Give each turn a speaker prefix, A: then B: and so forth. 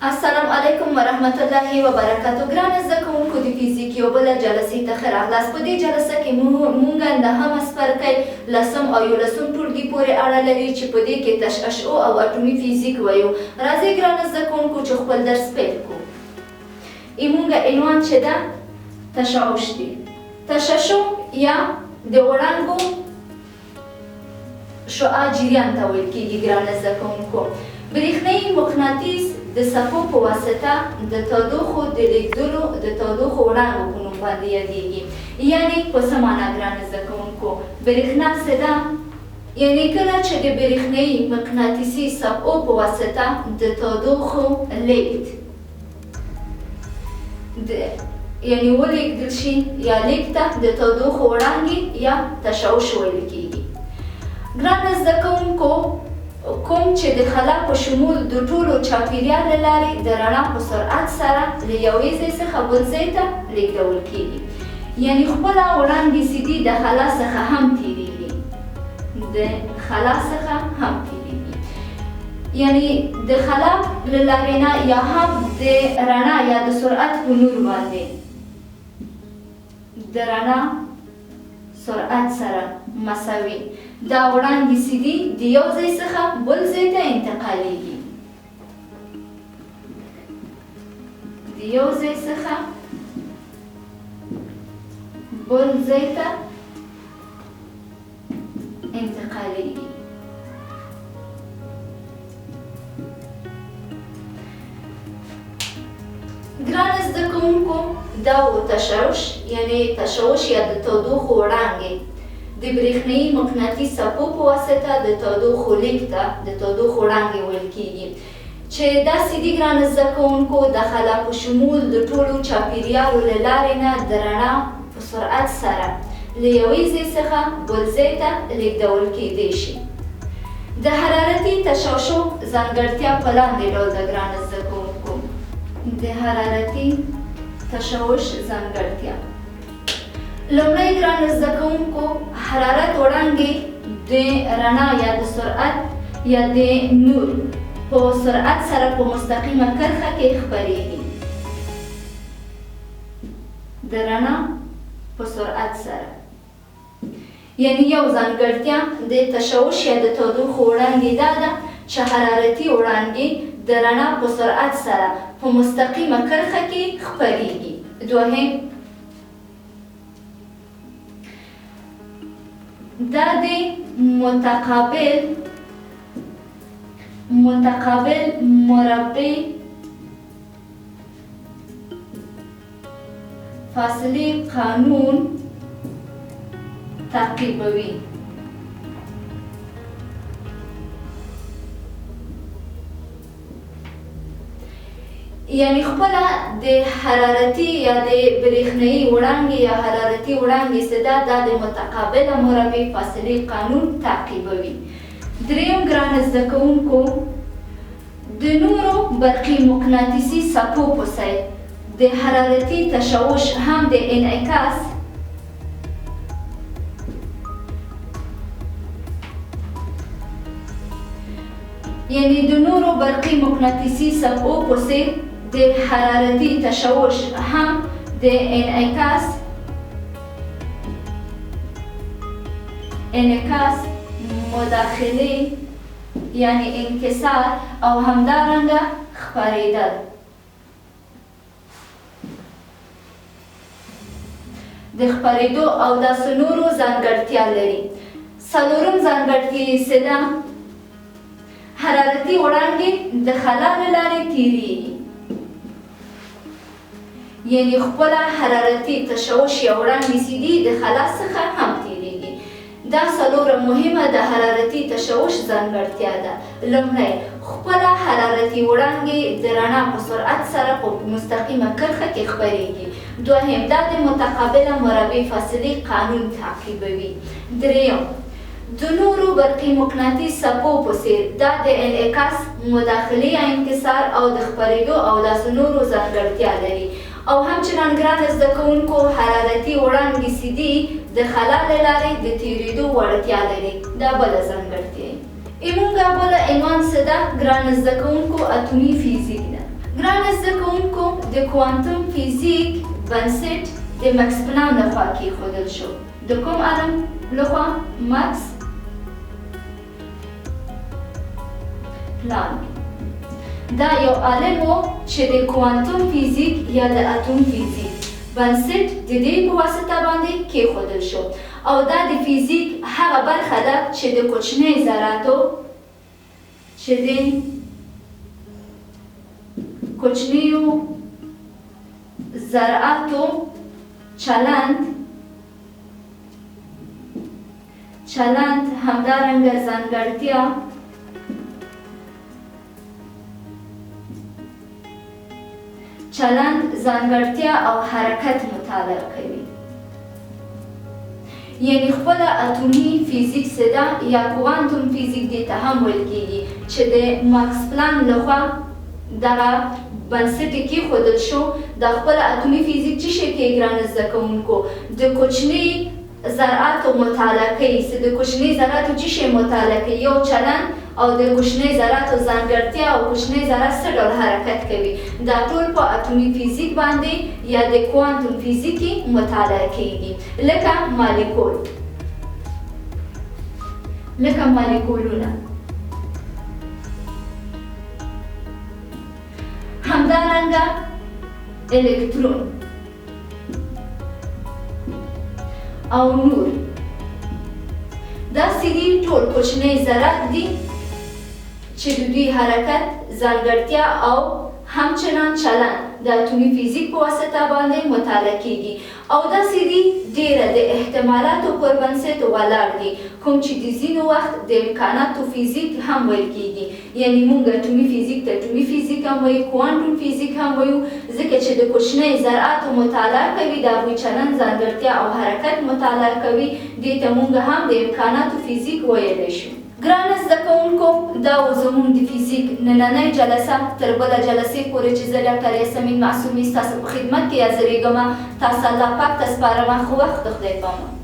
A: السلام علیکم ورحمت الله وبرکاتو. ګران زده کوونکو د فزیک یو بله جلسې ته ښه راغلاست. په دې جلسه کې مونږ نهم څپرکی لسم او یولسم ټولګي پورې اړه لري چې په دې کې تشعشع او اټومي فزیک وایو. راځئ ګران زده کوونکو چې خپل درس پیل کړو. مونږ عنوان چې ده تشعشع دی. تشعشع یا د وړانګو شعاع جریان ته ویل کېږي. ګران زده کوونکو، برېښنايي مقناطیس د څپو په واسطه د تودوخو د لیږدولو د تودوخو وړانګو په نوم باندې یادېږي. یعنې په څه معنا ګران زده کوونکو؟ برېښنا څه ده؟ یعنې کله چې د برېښنايي مقناطیسي څپو په واسطه د تودوخو لیږد یعنې ولیږدول شي یا لیږد ته د تودوخو وړانګې یا تشعشع ویل کېږي. ګران زده کوونکو، کوم چې د خلا په شمول د ټولو چاپیریال له لارې د رڼا په سرعت سره له یوې ځای څخه بل ځای ته لیږدول کېږي. یعنې خپله وړانګې سیدي د خلا څخه هم تېرېږي. یعنې د خلا له لارې نه یا هم د رڼا یا د سرعت په نور باندې د رڼا سرعت سره مساوي دا وړانګې سیدي د یو ځای څخه بل ځای ته انتقالېږي. د یو ځای څخه بل ځای ته انتقالېږي. ګران زده کوونکو، دا و تشعشع، یعنې تشعشع یا د تودوخو وړانګې د برېښنايي مقناطیس څپو په واسطه د تودوخو لیږد ته د تودوخو وړانګې ویل کېږي. چې دا سیدي ګران زده کوونکو د خلا په شمول د ټولو چاپیریالو له لارې نه د رڼا په سرعت سره له یوې ځای څخه بل ځای ته لیږدول کېدی شي. د حرارتي تشعشع ځانګړتیا په لاندې ډول ده ګران زده کوونکو. د حرارتي تشعشع ځانګړتیا: لومړی ګران زده کوونکو، حرارت وړانګې د رڼا یا د سرعت یا د نور په سرعت سره په مستقیمه کرښه کې خپرېږي. د رڼا په سرعت سره، یعنې یو ځانګړتیا د تشعشع یا د تودوخو وړانګې دا ده چې حرارتي وړانګې د رڼا په سرعت سره په مستقیمه کرښه کې خپرېږي. دوهم، دا د متقابل مربع فاصلې قانون تعقیبوي. یعنې خپله د حرارتي یا د برېښنايي وړانګې یا حرارتي وړانګې څه ده، دا د متقابله مربع فاصلې قانون تعقیبوي. دریم ګران زده کوونکو، د نورو برقي مقناطیسي څپو په څېر د حرارتي تشعشع هم د انعکاس یعنې د نورو برقي مقناطیسي څپو په څېر د حرارتي تشعشع هم د انعکاس مداخلې یعنې انکسار او همدارنګه خپرېدل. د خپرېدو او داسې نورو ځانګړتیا لري. څلورم ځانګړتیا یې څه ده؟ حرارتي وړانګې د خلا له لارې تېرېږي. یعنې خپله حرارتي تشعشع یا وړانګې سیدي د خلا څخه هم تېرېږي. دا څلورم مهمه د حرارتي تشعشع ځانګړتیا ده. لومړی، خپله حرارتي وړانګې د رڼا په سرعت سره په مستقیمه کرښه کې خپرېږي. دوهم، دا د متقابله مربع فاصلې قانون تعقیبوي. دریم، د نورو برقي مقناطیس څپو په څېر دا د انعکاس، مداخلې یا انکسار او د خپرېدو او داسې نورو ځانګړتیا لري. او همچنان ګرانو زده کوونکو حرارتي وړانګې سیدي د خلا له لارې د تېرېدو وړتیا لري. دا بله ځانګړتیا یې. زموږ بله عنوان څه ده؟ ګرانو زده کوونکو اټومي فزیک ده. ګرانو زده کوونکو د کوانتم فزیک بنسټ د مکس پلان لخوا کېښودل شو. د کوم عالم لخوا؟ مکس پلان. دا یو عالم و چې د کوانتم فزیک یا د اټوم فزیک بنسټ د دې په واسطه باندې کېښودل شو. او دا د فزیک هغه برخه ده چې د کوچنۍ ذراتو چلند همدارنګه ځانګړتیا او حرکت مطالعه کوي. یعنی خپل اټومي فزیک څه ده یا کوانتم فزیک دې ته هم ویل کېږي چې د ماکس پلان لخوا دغه بنسټ کېښودل شو. دا خپل اټومي فزیک څه شی کوي ګرانو زده کوونکو؟ د کوچني ذراتو مطالعه کوي. چې د کوچني ذراتو څه شی مطالعه کوي؟ یو چلند او د کوچني ذراتو ځانګړتیا او کوچني ذرات څه ډول حرکت کوي. دا ټول په اټومي فزیک باندې یا د کوانتم فزیک کې مطالعه کېږي. لکه مالیکولونه. همدارنګه الکترون او نور. دا سیدي ټول کوچني ذرات دي چې د دوی حرکت، ځانګړتیا او همچنان چلند د اټومي فزیک په واسطه باندې مطالعه کېږي. او دا سیدي ډېره د احتمالاتو پر بنسټ ولاړ دي، کوم چې د ځینو وخت د امکاناتو فزیک هم ویل کېږي. یعنې موږ اټومي فزیک ته اټومي فزیک هم وایو، کوانټم فزیک هم وایو، ځکه چې د کوچنۍ ذراتو مطالعه کوي، د هغوی چلند، ځانګړتیا او حرکت مطالعه کوي. دې ته موږ هم د امکاناتو فزیک ویلی شو. ګرانو زده کوونکو، دا و زموږ د فزیک نننۍ جلسه. تر بله جلسې پورې چې زه ډاکټر یاسمین معصومي ستاسو په خدمت کې حاضرېږم، تاسو الله پاک ته سپارم. ښه وخت، د خدای په امان.